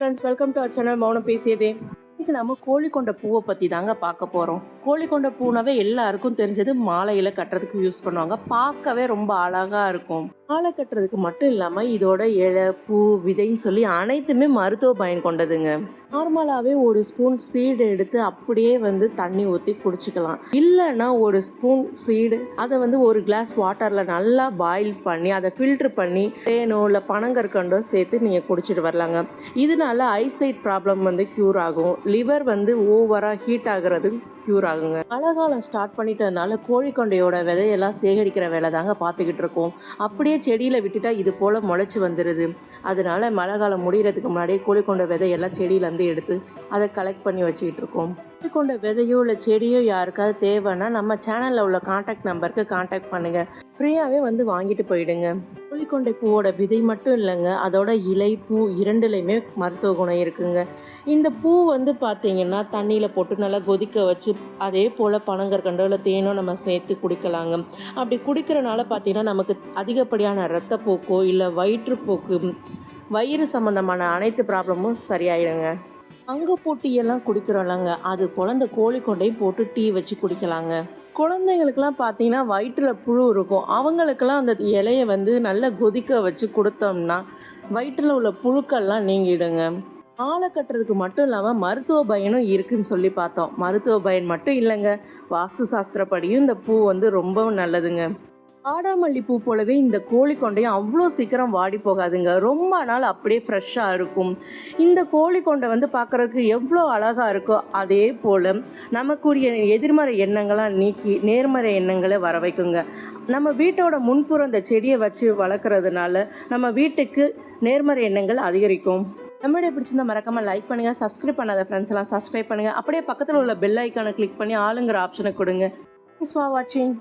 Friends, welcome to our channel Mounam Pesiyadhe. இன்னைக்கு நம்ம கோழிக்கொண்ட பூவை பற்றி தாங்க பார்க்க போகிறோம். கோழிக்கொண்ட பூனாவே எல்லாருக்கும் தெரிஞ்சது மாலையில் கட்டுறதுக்கு யூஸ் பண்ணுவாங்க. பார்க்கவே ரொம்ப அழகாக இருக்கும். மாலை கட்டுறதுக்கு மட்டும் இல்லாமல் இதோட இலை, பூ, விதைன்னு சொல்லி அனைத்துமே மருத்துவ பயன் கொண்டதுங்க. நார்மலாகவே ஒரு ஸ்பூன் சீடு எடுத்து அப்படியே தண்ணி ஊற்றி குடிச்சிக்கலாம். இல்லைன்னா ஒரு ஸ்பூன் சீடு அதை ஒரு கிளாஸ் வாட்டரில் நல்லா பாயில் பண்ணி அதை ஃபில்ட்ரு பண்ணி தேனோ இல்லை பனங்கற்கண்டோ சேர்த்து நீங்கள் குடிச்சிட்டு வரலாங்க. இதனால ஐசைட் ப்ராப்ளம் க்யூர் ஆகும். லிவர் ஓவராக ஹீட் ஆகுறது க்யூர் ஆகுங்க. மழை காலம் ஸ்டார்ட் பண்ணிட்டதுனால கோழிக்கொண்டையோட விதையெல்லாம் சேகரிக்கிற வேலை தாங்க பார்த்துக்கிட்டு இருக்கோம். அப்படியே செடியில் விட்டுட்டா இது போல் முளைச்சி வந்துடுது. அதனால மழை காலம் முடிகிறதுக்கு முன்னாடியே கோழிக்கொண்ட விதையெல்லாம் செடியிலேருந்து எடுத்து அதை கலெக்ட் பண்ணி வச்சுக்கிட்டு இருக்கோம். கோழிக்கொண்ட விதையோ இல்லை செடியோ யாருக்காவது தேவைன்னா நம்ம சேனலில் உள்ள கான்டாக்ட் நம்பருக்கு கான்டாக்ட் பண்ணுங்கள். ஃப்ரீயாகவே வாங்கிட்டு போயிடுங்க. கோழிக்கொண்டை பூவோட விதை மட்டும் இல்லைங்க, அதோட இலை, பூ இரண்டுலையுமே மருத்துவ குணம் இருக்குங்க. இந்த பூ பார்த்தீங்கன்னா தண்ணியில் போட்டு நல்லா கொதிக்க வச்சு அதே போல் பனங்கற்கண்டோ இல்லை தேனோ நம்ம சேர்த்து குடிக்கலாங்க. அப்படி குடிக்கிறனால பார்த்தீங்கன்னா நமக்கு அதிகப்படியான இரத்தப்போக்கோ இல்லை வயிற்றுப்போக்கு, வயிறு சம்மந்தமான அனைத்து ப்ராப்ளமும் சரியாயிடுங்க. அங்கே போட்டியெல்லாம் குடிக்கிறோம்லங்க, அது போல் இந்த கோழிக்கொண்டையும் போட்டு டீ வச்சு குடிக்கலாங்க. குழந்தைங்களுக்கெல்லாம் பார்த்தீங்கன்னா வயிற்றில் புழு இருக்கும். அவங்களுக்கெல்லாம் அந்த இலையை நல்லா கொதிக்க வச்சு கொடுத்தோம்னா வயிற்றில் உள்ள புழுக்கள்லாம் நீங்கிடுங்க. மாலை கட்டுறதுக்கு மட்டும் இல்லாமல் மருத்துவ பயனும் இருக்குதுன்னு சொல்லி பார்த்தோம். மருத்துவ பயன் மட்டும் இல்லைங்க, வாஸ்து சாஸ்திரப்படியும் இந்த பூ ரொம்ப நல்லதுங்க. ஆடாமல்லி பூ போலவே இந்த கோழிக்கொண்டையும் அவ்வளோ சீக்கிரம் வாடி போகாதுங்க. ரொம்ப நாள் அப்படியே ஃப்ரெஷ்ஷாக இருக்கும். இந்த கோழிக்கொண்டை பார்க்குறதுக்கு எவ்வளோ அழகாக இருக்கோ அதே போல் நமக்குரிய எதிர்மறை எண்ணங்களாக நீக்கி நேர்மறை எண்ணங்களை வர வைக்குங்க. நம்ம வீட்டோட முன்புறம் இந்த செடியை வச்சு வளர்க்குறதுனால நம்ம வீட்டுக்கு நேர்மறை எண்ணங்கள் அதிகரிக்கும். நம்மளுடைய பிடிச்சிருந்தா மறக்காமல் லைக் பண்ணுங்கள். சப்ஸ்கிரைப் பண்ணாத ஃப்ரெண்ட்ஸ் எல்லாம் சப்ஸ்கிரைப் பண்ணுங்கள். அப்படியே பக்கத்தில் உள்ள பெல் ஐக்கானை கிளிக் பண்ணி ஆளுங்கிற ஆப்ஷனை கொடுங்க. தேங்க்ஸ் ஃபார் வாட்சிங்.